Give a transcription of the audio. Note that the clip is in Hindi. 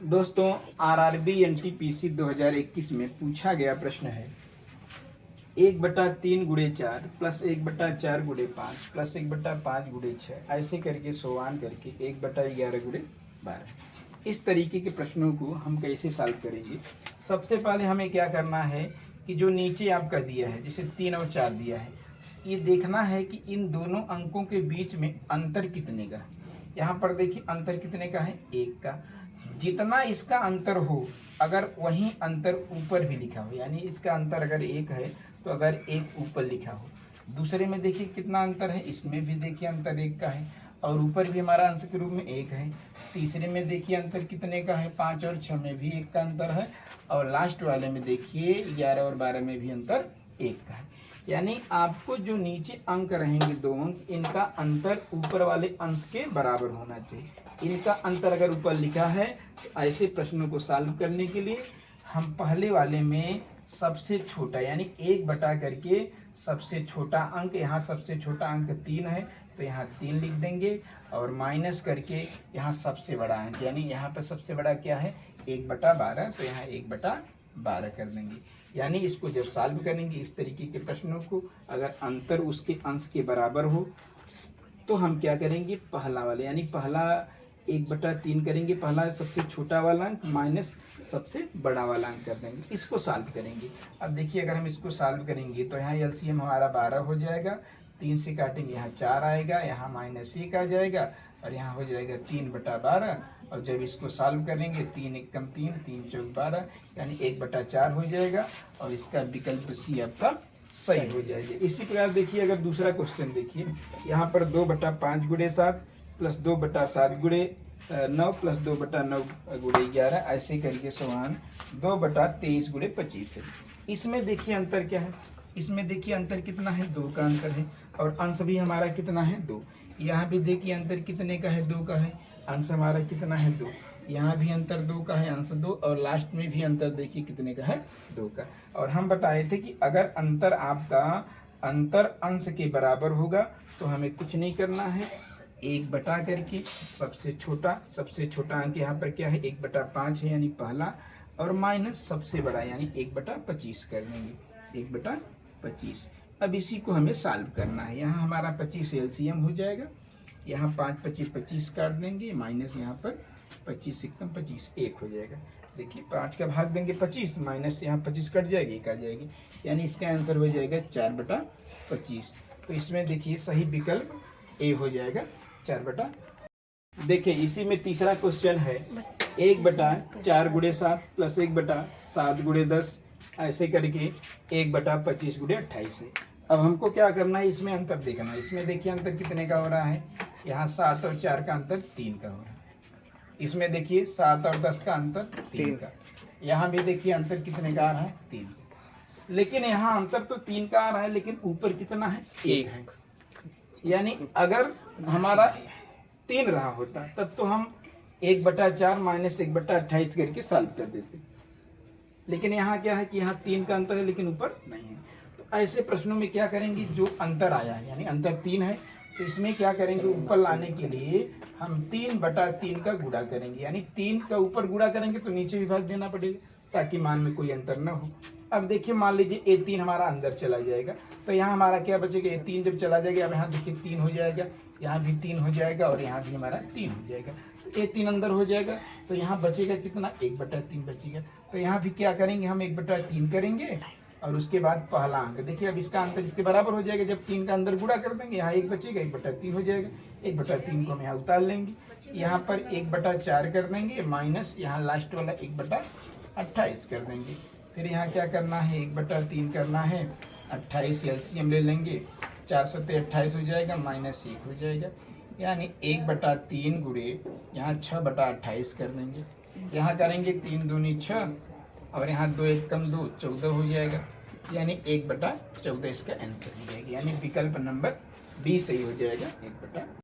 दोस्तों, आरआरबी एनटीपीसी 2021 में पूछा गया प्रश्न है 1/3 गुणे 4 प्लस 1/4 गुणे 5 प्लस 1/5 गुणे 6 ऐसे करके सोवान करके 1/11 गुणे 12। इस तरीके के प्रश्नों को हम कैसे सॉल्व करेंगे? सबसे पहले हमें क्या करना है कि जो नीचे आपका दिया है, जैसे 3 और 4 दिया है, ये देखना है कि इन दोनों अंकों के बीच में अंतर कितने का है। यहाँ पर देखिए अंतर कितने का है, 1 का। जितना इसका अंतर हो, अगर वही अंतर ऊपर भी लिखा हो, यानी इसका अंतर अगर 1 है तो अगर 1 ऊपर लिखा हो, दूसरे में देखिए कितना अंतर है, इसमें भी देखिए अंतर 1 का है और ऊपर भी हमारा अंश के रूप में 1 है। तीसरे में देखिए अंतर कितने का है, 5 और 6 में भी 1 का अंतर है और लास्ट वाले में देखिए 11 और 12 में भी अंतर 1 का है। यानी आपको जो नीचे अंक रहेंगे 2 अंक, इनका अंतर ऊपर वाले अंश के बराबर होना चाहिए। इनका अंतर अगर ऊपर लिखा है तो ऐसे प्रश्नों को सॉल्व करने के लिए हम पहले वाले में सबसे छोटा यानी 1 बटा करके सबसे छोटा अंक, यहाँ सबसे छोटा अंक 3 है तो यहाँ 3 लिख देंगे और माइनस करके यहाँ सबसे बड़ा अंक, यानी यहाँ पर सबसे बड़ा क्या है 1/12, तो यहाँ 1/12 कर देंगे। यानी इसको जब सॉल्व करेंगे इस तरीके के प्रश्नों को, अगर अंतर उसके अंश के बराबर हो तो हम क्या करेंगे, पहला वाला यानी पहला 1/3 करेंगे, पहला सबसे छोटा वाला अंक माइनस सबसे बड़ा वाला अंक कर देंगे, इसको सॉल्व करेंगे। अब देखिए अगर हम इसको सॉल्व करेंगे तो यहाँ एलसीएम हमारा 12 हो जाएगा, 3 से काटेंगे यहाँ 4 आएगा, यहाँ -1 आ जाएगा और यहाँ हो जाएगा 3/12। और जब इसको सॉल्व करेंगे 3 एकम 3, 3 चौक 12, यानी 1/4 हो जाएगा और इसका विकल्प सी आपका सही हो जाएगा। इसी प्रकार देखिए अगर दूसरा क्वेश्चन देखिए, यहाँ पर 2/5 गुणे 7 प्लस 2/7 गुणे 9 प्लस 2/9 गुणे 11 ऐसे करके समान 2/23 गुणे 25 है। इसमें देखिए अंतर क्या है, इसमें देखिए अंतर कितना है, 2 का अंतर है और अंश भी हमारा कितना है 2। यहाँ भी देखिए अंतर कितने का है, 2 का है, अंश हमारा कितना है 2। यहाँ भी अंतर 2 का है, अंश 2 और लास्ट में भी अंतर देखिए कितने का है 2 का। और हम बताए थे कि अगर अंतर आपका अंतर अंश के बराबर होगा तो हमें कुछ नहीं करना है, 1 बटा करके सबसे छोटा अंक यहाँ पर क्या है 1/5 है यानी पहला, और माइनस सबसे बड़ा यानी 1/25 कर देंगे, 1/25। अब इसी को हमें सॉल्व करना है। यहाँ हमारा 25 एलसीएम हो जाएगा, यहाँ 5 25 25 काट देंगे, माइनस यहाँ पर 25 एकम 25 1 हो जाएगा। देखिए 5 का भाग देंगे 25, माइनस यहाँ 25 कट जाएगी, 1 आ जाएगी, यानी इसका आंसर हो जाएगा 4/25। तो इसमें देखिए सही विकल्प ए हो जाएगा 4 देखिए इसी में तीसरा क्वेश्चन है 1/4 गुणे 7 प्लस 1/7 गुणे 10 ऐसे करके 1/25 गुणे 28 है। अब हमको क्या करना है, इसमें अंतर देखना है। इसमें देखिए अंतर कितने का हो रहा है, यहाँ 7 और 4 का अंतर 3 का हो रहा है। इसमें देखिए 7 और 10 का अंतर 3 का, यहाँ भी देखिए अंतर कितने का आ रहा है 3। लेकिन यहाँ अंतर तो 3 का आ रहा है लेकिन ऊपर कितना है 1 है, यानी अगर हमारा 3 रहा होता तब तो हम 1/4 माइनस 1/28 करके सॉल्व कर देते, लेकिन यहाँ क्या है कि यहाँ 3 का अंतर है लेकिन ऊपर नहीं है। तो ऐसे प्रश्नों में क्या करेंगे, जो अंतर आया है यानी अंतर 3 है तो इसमें क्या करेंगे, ऊपर लाने के लिए हम 3/3 का गुणा करेंगे, यानी 3 का ऊपर गुणा करेंगे तो नीचे विभाग देना पड़ेगा ताकि मान में कोई अंतर न हो। अब देखिए मान लीजिए A3 हमारा अंदर चला जाएगा तो यहाँ हमारा क्या बचेगा, A3 जब चला जाएगा, अब यहाँ देखिए 3 हो जाएगा, यहाँ भी 3 हो जाएगा और यहाँ भी हमारा 3 हो जाएगा, तो A3 अंदर हो जाएगा तो यहाँ बचेगा कितना 1/3 बचेगा। तो यहाँ भी क्या करेंगे, हम 1/3 करेंगे और उसके बाद पहला अंक देखिए, अब इसका अंतर इसके बराबर हो जाएगा, जब 3 का अंदर गुणा कर देंगे यहाँ 1 बचेगा, 1/3 हो जाएगा, 1/3 को हम यहाँ उतार लेंगे, यहाँ पर 1/4 कर देंगे माइनस यहाँ लास्ट वाला 1/28 कर देंगे। फिर यहाँ क्या करना है, 1/3 करना है, 28 एलसीएम ले लेंगे, 4 सत्ते 28 हो जाएगा, -1 हो जाएगा, यानी 1/3 गुणे यहाँ 6/28 कर देंगे। यहाँ करेंगे 3 दूनी 6 और यहाँ 2 एकम 2 14 हो जाएगा, यानी 1/14 इसका आंसर हो जाएगा, यानी विकल्प नंबर बी सही हो जाएगा 1/।